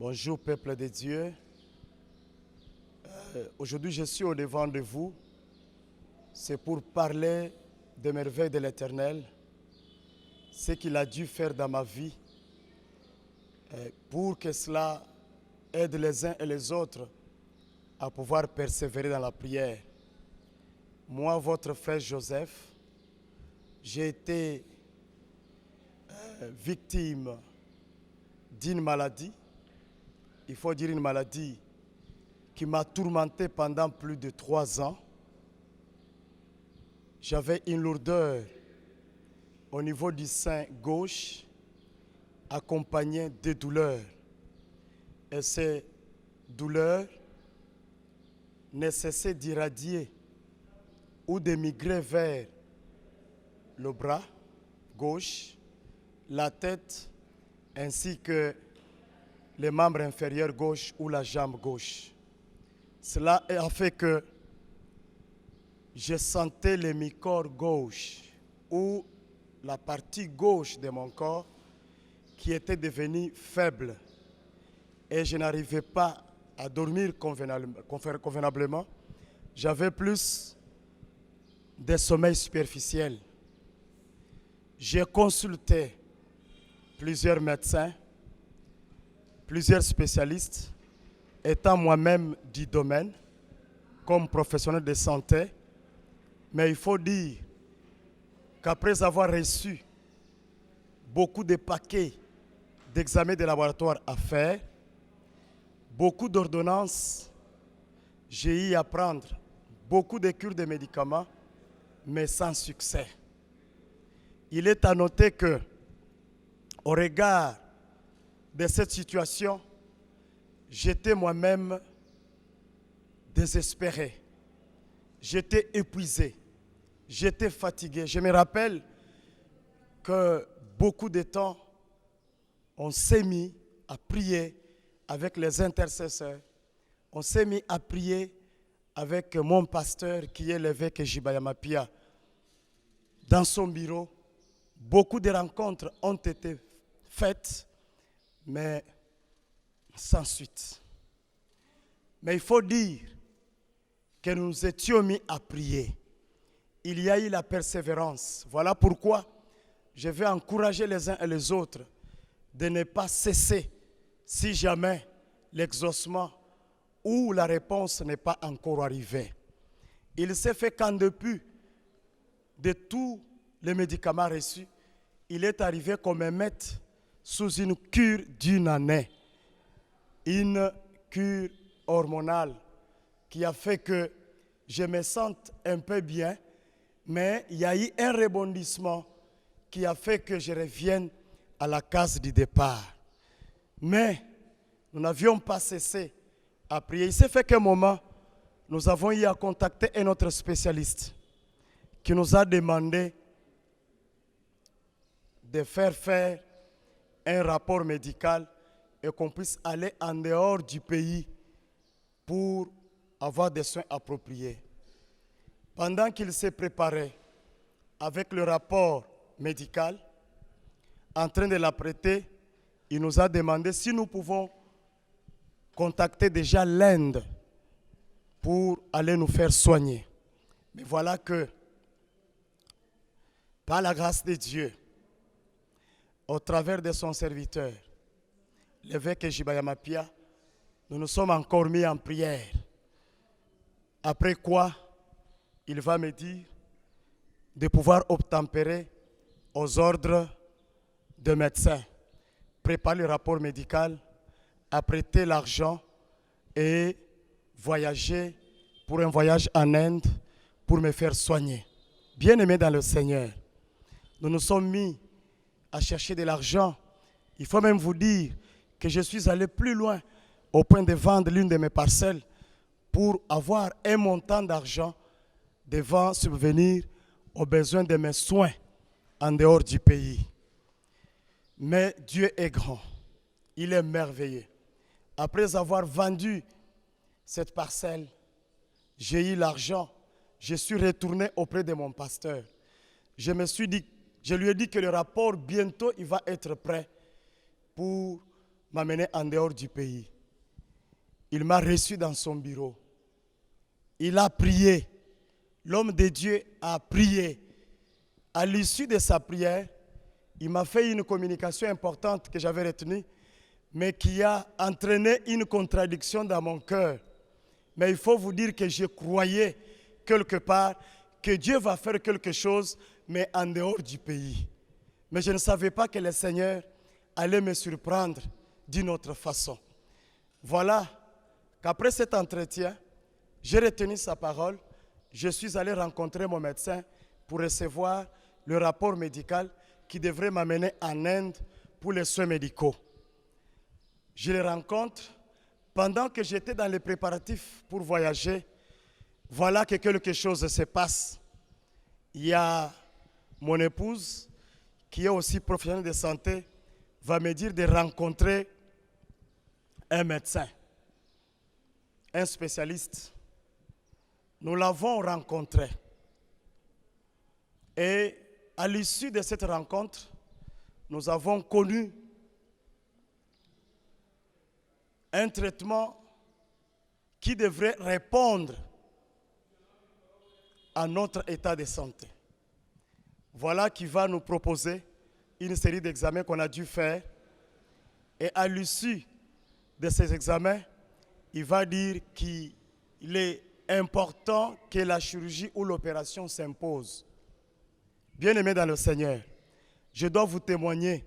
Bonjour peuple de Dieu. Aujourd'hui je suis au devant de vous. C'est pour parler des merveilles de l'Éternel, ce qu'il a dû faire dans ma vie, pour que cela aide les uns et les autres à pouvoir persévérer dans la prière. Moi, votre frère Joseph, j'ai été victime d'une maladie. Il faut dire une maladie qui m'a tourmenté pendant plus de 3 ans. J'avais une lourdeur au niveau du sein gauche, accompagnée de douleurs. Et ces douleurs ne cessaient d'irradier ou de migrer vers le bras gauche, la tête, ainsi que les membres inférieurs gauche ou la jambe gauche. Cela a fait que je sentais le mi-corps gauche ou la partie gauche de mon corps qui était devenue faible et je n'arrivais pas à dormir convenablement. J'avais plus de sommeil superficiel. J'ai consulté plusieurs médecins, plusieurs spécialistes, étant moi-même du domaine, comme professionnel de santé. Mais il faut dire qu'après avoir reçu beaucoup de paquets d'examens de laboratoire à faire, beaucoup d'ordonnances, j'ai eu à prendre beaucoup de cures de médicaments, mais sans succès. Il est à noter que, au regard de cette situation, j'étais moi-même désespéré. J'étais épuisé. J'étais fatigué. Je me rappelle que beaucoup de temps, on s'est mis à prier avec les intercesseurs. On s'est mis à prier avec mon pasteur qui est l'évêque Jibayamapia. Dans son bureau, beaucoup de rencontres ont été faites, mais sans suite. Mais il faut dire que nous nous étions mis à prier. Il y a eu la persévérance. Voilà pourquoi je vais encourager les uns et les autres de ne pas cesser si jamais l'exaucement ou la réponse n'est pas encore arrivée. Il s'est fait qu'en dépit de tous les médicaments reçus, il est arrivé qu'on me mette sous une cure d'une année. Une cure hormonale qui a fait que je me sente un peu bien, mais il y a eu un rebondissement qui a fait que je revienne à la case du départ. Mais nous n'avions pas cessé à prier. Il s'est fait qu'à un moment, nous avons eu à contacter un autre spécialiste qui nous a demandé de faire un rapport médical et qu'on puisse aller en dehors du pays pour avoir des soins appropriés. Pendant qu'il s'est préparé avec le rapport médical, en train de l'apprêter, il nous a demandé si nous pouvons contacter déjà l'Inde pour aller nous faire soigner. Mais voilà que, par la grâce de Dieu, au travers de son serviteur, l'évêque Jibayamapia, nous nous sommes encore mis en prière. Après quoi, il va me dire de pouvoir obtempérer aux ordres de médecins, préparer le rapport médical, apprêter l'argent et voyager pour un voyage en Inde pour me faire soigner. Bien-aimés dans le Seigneur, nous nous sommes mis à chercher de l'argent. Il faut même vous dire que je suis allé plus loin au point de vendre l'une de mes parcelles pour avoir un montant d'argent devant subvenir aux besoins de mes soins en dehors du pays. Mais Dieu est grand, il est merveilleux. Après avoir vendu cette parcelle, j'ai eu l'argent, je suis retourné auprès de mon pasteur. Je lui ai dit que le rapport bientôt il va être prêt pour m'amener en dehors du pays. Il m'a reçu dans son bureau. Il a prié. L'homme de Dieu a prié. À l'issue de sa prière, il m'a fait une communication importante que j'avais retenue, mais qui a entraîné une contradiction dans mon cœur. Mais il faut vous dire que je croyais quelque part que Dieu va faire quelque chose, mais en dehors du pays. Mais je ne savais pas que le Seigneur allait me surprendre d'une autre façon. Voilà qu'après cet entretien, j'ai retenu sa parole. Je suis allé rencontrer mon médecin pour recevoir le rapport médical qui devrait m'amener en Inde pour les soins médicaux. Je le rencontre pendant que j'étais dans les préparatifs pour voyager. Voilà que quelque chose se passe. Il y a mon épouse, qui est aussi professionnelle de santé, va me dire de rencontrer un médecin, un spécialiste. Nous l'avons rencontré. Et à l'issue de cette rencontre, nous avons connu un traitement qui devrait répondre à notre état de santé. Voilà qui va nous proposer une série d'examens qu'on a dû faire. Et à l'issue de ces examens, il va dire qu'il est important que la chirurgie ou l'opération s'impose. Bien-aimés dans le Seigneur, je dois vous témoigner,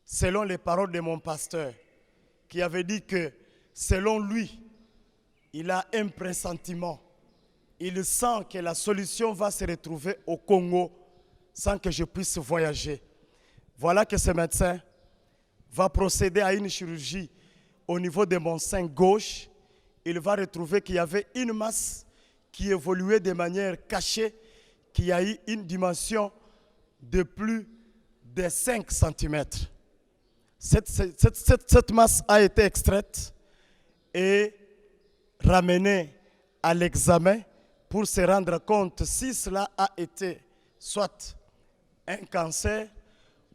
selon les paroles de mon pasteur, qui avait dit que, selon lui, il a un pressentiment. Il sent que la solution va se retrouver au Congo sans que je puisse voyager. Voilà que ce médecin va procéder à une chirurgie au niveau de mon sein gauche. Il va retrouver qu'il y avait une masse qui évoluait de manière cachée, qui a eu une dimension de plus de 5 cm. Cette masse a été extraite et ramenée à l'examen pour se rendre compte si cela a été soit un cancer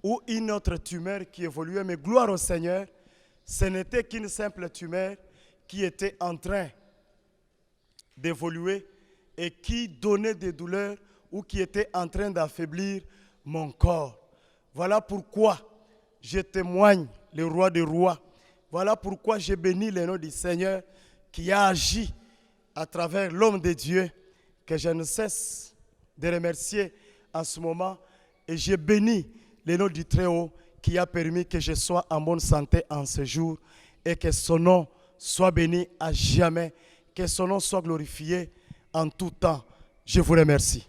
ou une autre tumeur qui évoluait. Mais gloire au Seigneur, ce n'était qu'une simple tumeur qui était en train d'évoluer et qui donnait des douleurs ou qui était en train d'affaiblir mon corps. Voilà pourquoi je témoigne le roi des rois. Voilà pourquoi je bénis le nom du Seigneur qui a agi à travers l'homme de Dieu, que je ne cesse de remercier en ce moment. Et je bénis le nom du Très-Haut qui a permis que je sois en bonne santé en ce jour et que son nom soit béni à jamais, que son nom soit glorifié en tout temps. Je vous remercie.